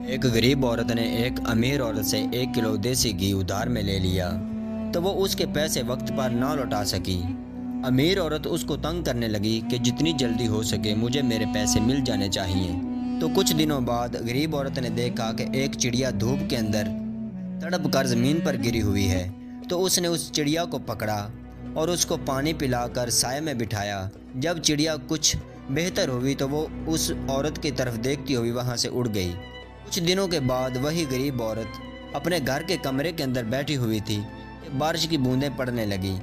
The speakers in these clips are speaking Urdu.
ایک غریب عورت نے ایک امیر عورت سے 1 کلو دیسی گھی ادھار میں لے لیا تو وہ اس کے پیسے وقت پر نہ لوٹا سکی۔ امیر عورت اس کو تنگ کرنے لگی کہ جتنی جلدی ہو سکے مجھے میرے پیسے مل جانے چاہیے۔ تو کچھ دنوں بعد غریب عورت نے دیکھا کہ ایک چڑیا دھوپ کے اندر تڑپ کر زمین پر گری ہوئی ہے، تو اس نے اس چڑیا کو پکڑا اور اس کو پانی پلا کر سائے میں بٹھایا۔ جب چڑیا کچھ بہتر ہوئی تو وہ اس عورت کی طرف دیکھتی ہوئی وہاں سے اڑ گئی۔ کچھ دنوں کے بعد وہی غریب عورت اپنے گھر کے کمرے کے اندر بیٹھی ہوئی تھی کہ بارش کی بوندیں پڑنے لگیں۔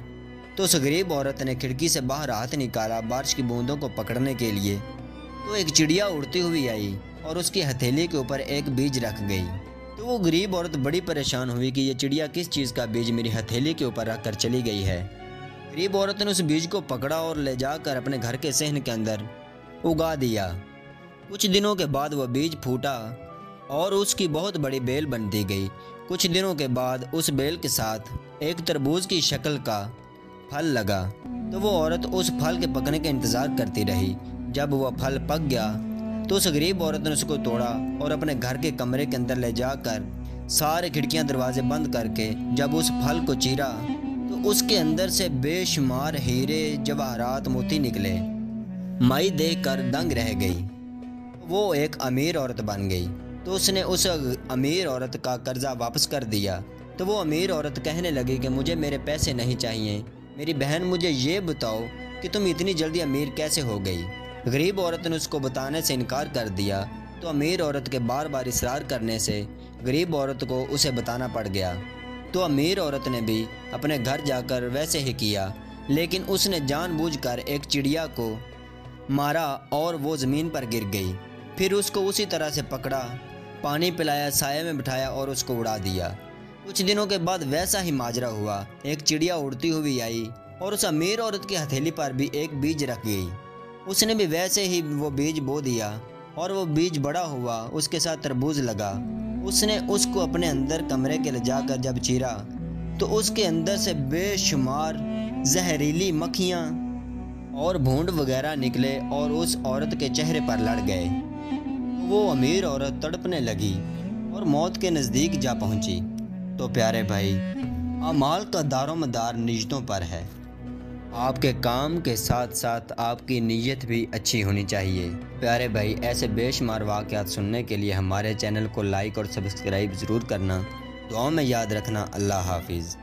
تو اس غریب عورت نے کھڑکی سے باہر ہاتھ نکالا بارش کی بوندوں کو پکڑنے کے لیے، تو ایک چڑیا اڑتی ہوئی آئی اور اس کی ہتھیلی کے اوپر ایک بیج رکھ گئی۔ تو وہ غریب عورت بڑی پریشان ہوئی کہ یہ چڑیا کس چیز کا بیج میری ہتھیلی کے اوپر رکھ کر چلی گئی ہے۔ غریب عورت نے اس بیج کو پکڑا اور لے جا کر اپنے گھر کے صحن کے اندر اگا دیا۔ کچھ دنوں کے بعد وہ بیج پھوٹا اور اس کی بہت بڑی بیل بنتی گئی۔ کچھ دنوں کے بعد اس بیل کے ساتھ ایک تربوز کی شکل کا پھل لگا، تو وہ عورت اس پھل کے پکنے کا انتظار کرتی رہی۔ جب وہ پھل پک گیا تو اس غریب عورت نے اس کو توڑا اور اپنے گھر کے کمرے کے اندر لے جا کر سارے کھڑکیاں دروازے بند کر کے جب اس پھل کو چیرا تو اس کے اندر سے بے شمار ہیرے جواہرات موتی نکلے۔ مائی دیکھ کر دنگ رہ گئی۔ وہ ایک امیر عورت بن گئی، تو اس نے اس امیر عورت کا قرضہ واپس کر دیا۔ تو وہ امیر عورت کہنے لگی کہ مجھے میرے پیسے نہیں چاہیے، میری بہن مجھے یہ بتاؤ کہ تم اتنی جلدی امیر کیسے ہو گئی۔ غریب عورت نے اس کو بتانے سے انکار کر دیا، تو امیر عورت کے بار بار اصرار کرنے سے غریب عورت کو اسے بتانا پڑ گیا۔ تو امیر عورت نے بھی اپنے گھر جا کر ویسے ہی کیا، لیکن اس نے جان بوجھ کر ایک چڑیا کو مارا اور وہ زمین پر گر گئی۔ پھر اس کو اسی طرح سے پکڑا، پانی پلایا، سائے میں بٹھایا اور اس کو اڑا دیا۔ کچھ دنوں کے بعد ویسا ہی ماجرا ہوا، ایک چڑیا اڑتی ہوئی آئی اور اس امیر عورت کی ہتھیلی پر بھی ایک بیج رکھ گئی۔ اس نے بھی ویسے ہی وہ بیج بو دیا اور وہ بیج بڑا ہوا، اس کے ساتھ تربوز لگا۔ اس نے اس کو اپنے اندر کمرے کے لے جا کر جب چیرا تو اس کے اندر سے بے شمار زہریلی مکھیاں اور بھونڈ وغیرہ نکلے اور اس عورت کے چہرے پر لڑ گئے۔ وہ امیر عورت تڑپنے لگی اور موت کے نزدیک جا پہنچی۔ تو پیارے بھائی، اعمال کا دار و مدار نیتوں پر ہے۔ آپ کے کام کے ساتھ ساتھ آپ کی نیت بھی اچھی ہونی چاہیے۔ پیارے بھائی، ایسے بے شمار واقعات سننے کے لیے ہمارے چینل کو لائک اور سبسکرائب ضرور کرنا۔ دعاؤں میں یاد رکھنا۔ اللہ حافظ۔